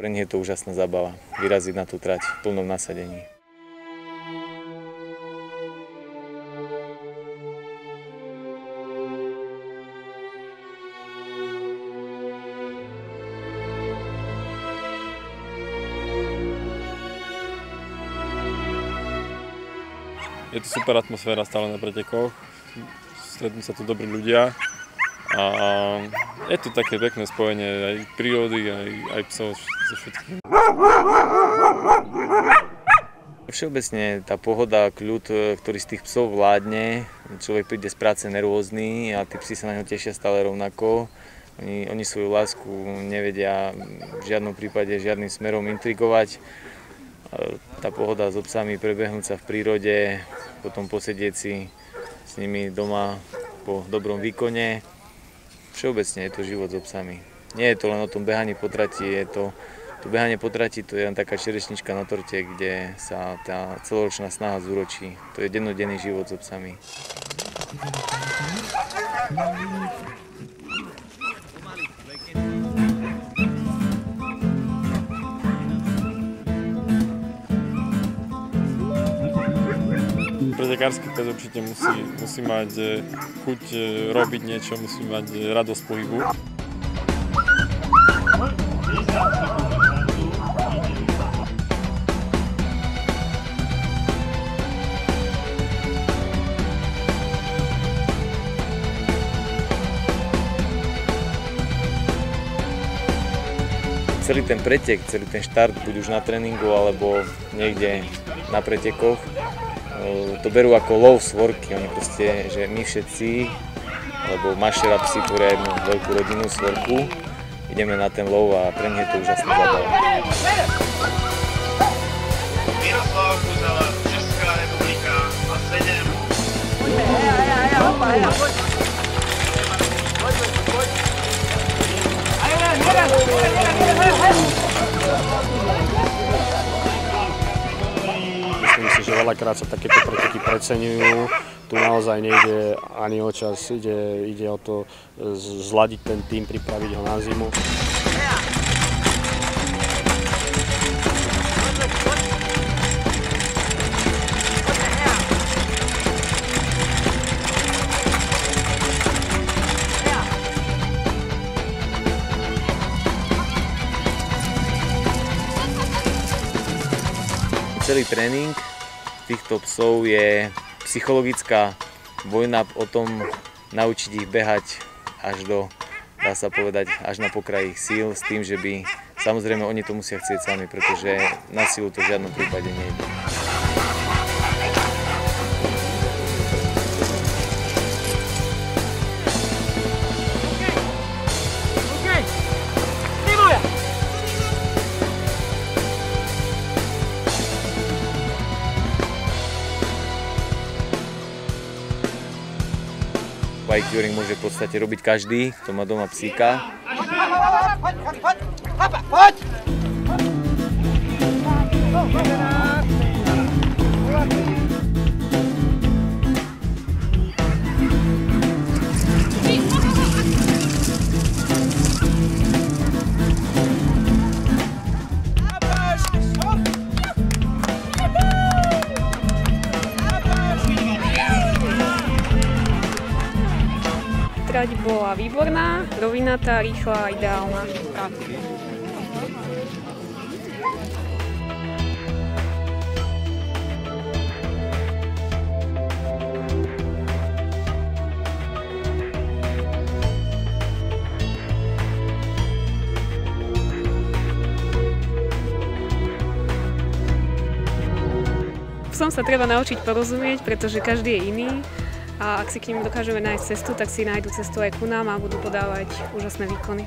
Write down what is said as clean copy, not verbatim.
Pre nich je to úžasná zábava, vyraziť na tú trať v plnom nasadení. Je to super atmosféra stále na pretekoch, stretnú sa tu dobrí ľudia a je to také pekné spojenie aj prírody, aj psov so všetkým. Všeobecne tá pohoda, kľud, ktorý z tých psov vládne, človek príde z práce nervózny a tí psi sa na ňo tešia stále rovnako. Oni svoju lásku nevedia v žiadnom prípade žiadnym smerom intrigovať. Tá pohoda s psami, prebehnúť sa v prírode, potom posedieť si s nimi doma po dobrom výkone. Všeobecne je to život s psami. Nie je to len o tom behaní po trati, to behanie po trati to je len taká čerešnička na torte, kde sa tá celoročná snaha zúročí. To je dennodenný život s psami. Pretekársky pes určite musí mať chuť robiť niečo, musí mať radosť pohybu. Celý ten pretek, celý ten štart, buď už na tréningu alebo niekde na pretekoch, to berú ako lov svorky. Oni proste, že my všetci, lebo mašera psi tvoria jednu veľkú rodinnú svorku, ideme na ten lov a pre nich je to úžasná zábava. Miroslav Kuzela, Česká republika a 7. Myslím si, že veľakrát sa takéto preteky preceňujú. Tu naozaj nejde ani o čas, ide o to zladiť ten tým, pripraviť ho na zimu. Celý tréning týchto psov je psychologická vojna o tom naučiť ich behať až do, dá sa povedať, až na pokraj ich síl, s tým, že by, samozrejme oni to musia chcieť sami, pretože na silu to v žiadnom prípade nejde. Bike curing môže v podstate robiť každý, kto má doma psíka. Trať bola výborná, rovinatá, rýchla a ideálna. Psom sa treba naučiť porozumieť, pretože každý je iný. A ak si k nim dokážeme nájsť cestu, tak si nájdu cestu aj ku nám a budú podávať úžasné výkony.